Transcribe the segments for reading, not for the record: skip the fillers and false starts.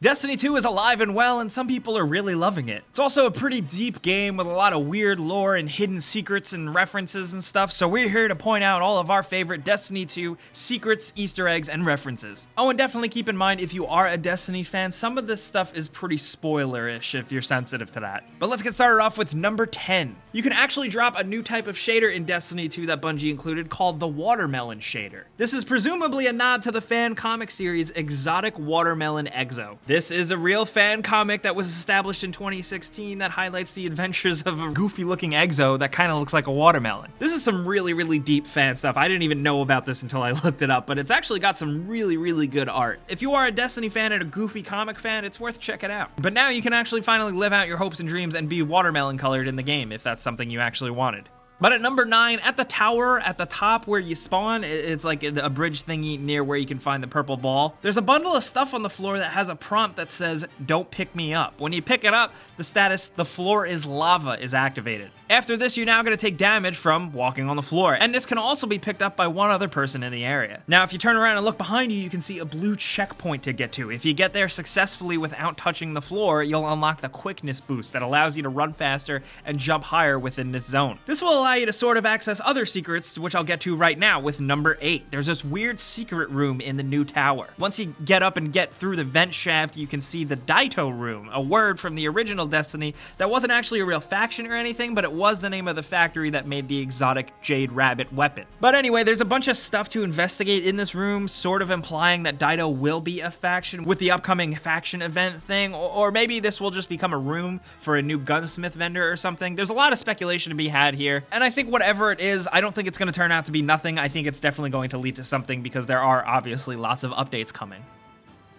Destiny 2 is alive and well, and some people are really loving it. It's also a pretty deep game with a lot of weird lore and hidden secrets and references and stuff, so we're here to point out all of our favorite Destiny 2 secrets, Easter eggs, and references. Oh, and definitely keep in mind, if you are a Destiny fan, some of this stuff is pretty spoiler-ish if you're sensitive to that. But let's get started off with number 10. You can actually drop a new type of shader in Destiny 2 that Bungie included called the Watermelon Shader. This is presumably a nod to the fan comic series Exotic Watermelon Exo. This is a real fan comic that was established in 2016 that highlights the adventures of a goofy looking Exo that kind of looks like a watermelon. This is some really deep fan stuff. I didn't even know about this until I looked it up, but it's actually got some really good art. If you are a Destiny fan and a goofy comic fan, it's worth checking out. But now you can actually finally live out your hopes and dreams and be watermelon colored in the game if that's something you actually wanted. But at number 9, at the tower, at the top where you spawn, it's like a bridge thingy near where you can find the purple ball. There's a bundle of stuff on the floor that has a prompt that says, "Don't pick me up." When you pick it up, the status, "The floor is lava," is activated. After this, you're now going to take damage from walking on the floor, and this can also be picked up by one other person in the area. Now, if you turn around and look behind you, you can see a blue checkpoint to get to. If you get there successfully without touching the floor, you'll unlock the quickness boost that allows you to run faster and jump higher within this zone. This will allow you to sort of access other secrets, which I'll get to right now with number 8. There's this weird secret room in the new tower. Once you get up and get through the vent shaft, you can see the Daito room, a word from the original Destiny that wasn't actually a real faction or anything, but it was the name of the factory that made the exotic Jade Rabbit weapon. But anyway, there's a bunch of stuff to investigate in this room, sort of implying that Daito will be a faction with the upcoming faction event thing, or maybe this will just become a room for a new gunsmith vendor or something. There's a lot of speculation to be had here, and I think whatever it is, I don't think it's going to turn out to be nothing. I think it's definitely going to lead to something because there are obviously lots of updates coming.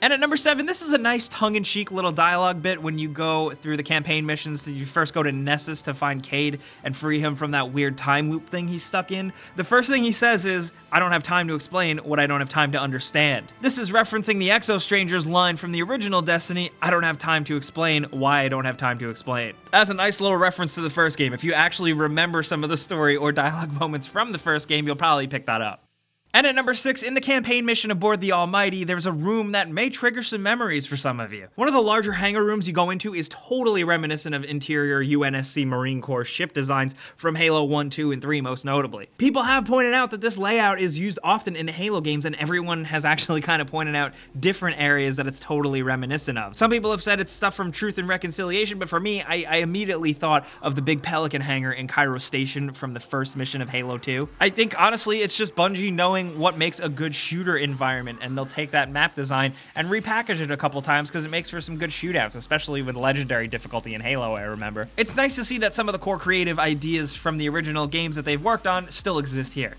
And at number 7, this is a nice tongue-in-cheek little dialogue bit when you go through the campaign missions. You first go to Nessus to find Cayde and free him from that weird time loop thing he's stuck in. The first thing he says is, "I don't have time to explain what I don't have time to understand." This is referencing the Exo Strangers line from the original Destiny, "I don't have time to explain why I don't have time to explain." That's a nice little reference to the first game. If you actually remember some of the story or dialogue moments from the first game, you'll probably pick that up. And at number 6, in the campaign mission aboard the Almighty, there's a room that may trigger some memories for some of you. One of the larger hangar rooms you go into is totally reminiscent of interior UNSC Marine Corps ship designs from Halo 1, 2, and 3 most notably. People have pointed out that this layout is used often in Halo games, and everyone has actually kind of pointed out different areas that it's totally reminiscent of. Some people have said it's stuff from Truth and Reconciliation, but for me, I immediately thought of the big Pelican hangar in Cairo Station from the first mission of Halo 2. I think, honestly, it's just Bungie knowing what makes a good shooter environment, and they'll take that map design and repackage it a couple times because it makes for some good shootouts, especially with legendary difficulty in Halo, I remember. It's nice to see that some of the core creative ideas from the original games that they've worked on still exist here.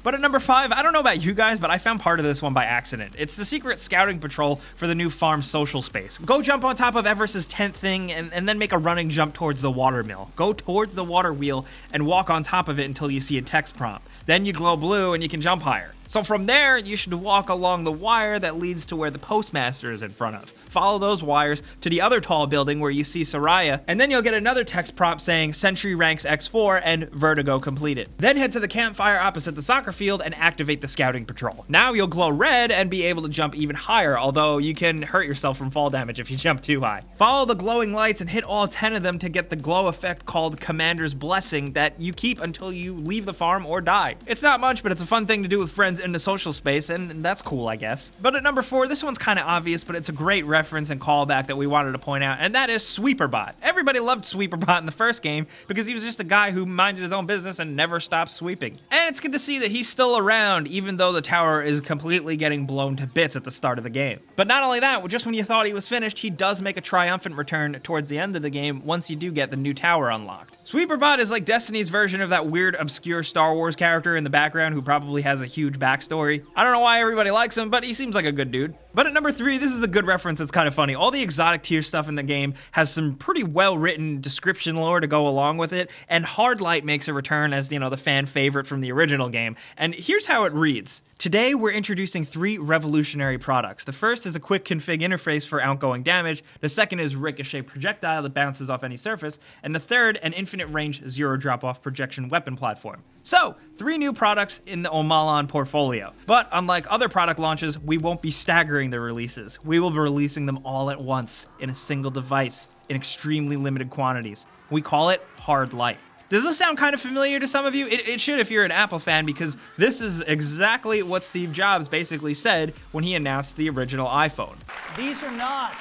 But at number 5, I don't know about you guys, but I found part of this one by accident. It's the secret scouting patrol for the new farm social space. Go jump on top of Everest's tent thing and then make a running jump towards the water mill. Go towards the water wheel and walk on top of it until you see a text prompt. Then you glow blue and you can jump higher. So from there, you should walk along the wire that leads to where the postmaster is in front of. Follow those wires to the other tall building where you see Soraya, and then you'll get another text prompt saying Sentry ranks X4 and Vertigo completed. Then head to the campfire opposite the soccer field and activate the scouting patrol. Now you'll glow red and be able to jump even higher, although you can hurt yourself from fall damage if you jump too high. Follow the glowing lights and hit all 10 of them to get the glow effect called Commander's Blessing that you keep until you leave the farm or die. It's not much, but it's a fun thing to do with friends in the social space, and that's cool, I guess. But at number 4, this one's kind of obvious, but it's a great reference and callback that we wanted to point out, and that is Sweeperbot. Everybody loved Sweeperbot in the first game because he was just a guy who minded his own business and never stopped sweeping. And it's good to see that he's still around, even though the tower is completely getting blown to bits at the start of the game. But not only that, just when you thought he was finished, he does make a triumphant return towards the end of the game once you do get the new tower unlocked. Sweeperbot is like Destiny's version of that weird, obscure Star Wars character in the background who probably has a huge backstory. I don't know why everybody likes him, but he seems like a good dude. But at number 3, this is a good reference that's kind of funny. All the exotic tier stuff in the game has some pretty well-written description lore to go along with it, and Hardlight makes a return as, the fan favorite from the original game. And here's how it reads. Today, we're introducing 3 revolutionary products. The first is a quick config interface for outgoing damage, the second is ricochet projectile that bounces off any surface, and the third, an infinite range zero drop-off projection weapon platform. So, 3 new products in the Omalon portfolio. But unlike other product launches, we won't be staggering the releases. We will be releasing them all at once, in a single device, in extremely limited quantities. We call it Hard Light. Does this sound kind of familiar to some of you? It should if you're an Apple fan, because this is exactly what Steve Jobs basically said when he announced the original iPhone. These are not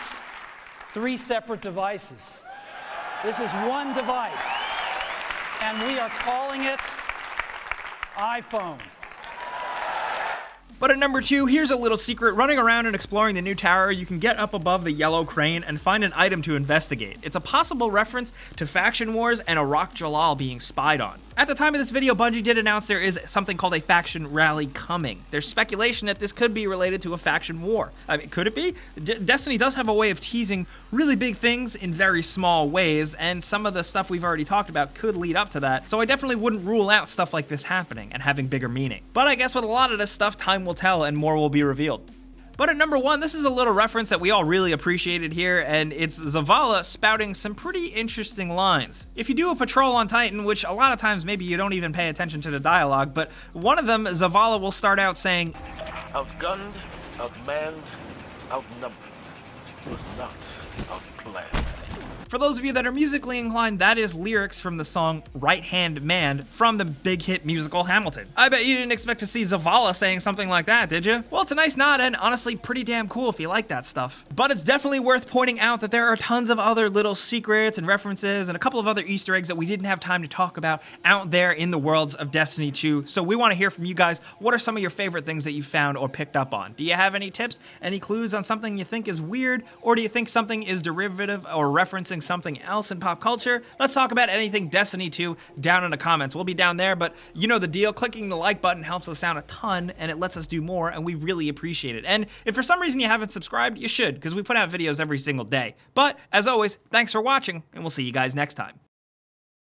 3 separate devices. This is one device, and we are calling it iPhone. But at number 2, here's a little secret. Running around and exploring the new tower, you can get up above the yellow crane and find an item to investigate. It's a possible reference to Faction Wars and Iraq Jalal being spied on. At the time of this video, Bungie did announce there is something called a faction rally coming. There's speculation that this could be related to a faction war. I mean, could it be? Destiny does have a way of teasing really big things in very small ways, and some of the stuff we've already talked about could lead up to that, so I definitely wouldn't rule out stuff like this happening and having bigger meaning. But I guess with a lot of this stuff, time will tell and more will be revealed. But at number 1, this is a little reference that we all really appreciated here, and it's Zavala spouting some pretty interesting lines. If you do a patrol on Titan, which a lot of times maybe you don't even pay attention to the dialogue, but one of them, Zavala will start out saying, "Outgunned, outmanned, outnumbered, but not outplanned." For those of you that are musically inclined, that is lyrics from the song Right Hand Man from the big hit musical Hamilton. I bet you didn't expect to see Zavala saying something like that, did you? Well, it's a nice nod and honestly pretty damn cool if you like that stuff. But it's definitely worth pointing out that there are tons of other little secrets and references and a couple of other Easter eggs that we didn't have time to talk about out there in the worlds of Destiny 2. So we want to hear from you guys. What are some of your favorite things that you found or picked up on? Do you have any tips, any clues on something you think is weird? Or do you think something is derivative or referencing something else in pop culture? Let's talk about anything Destiny 2 down in the comments. We'll be down there, but you know the deal. Clicking the like button helps us out a ton, and it lets us do more, and we really appreciate it. And if for some reason you haven't subscribed, you should, because we put out videos every single day. But as always, thanks for watching, and we'll see you guys next time.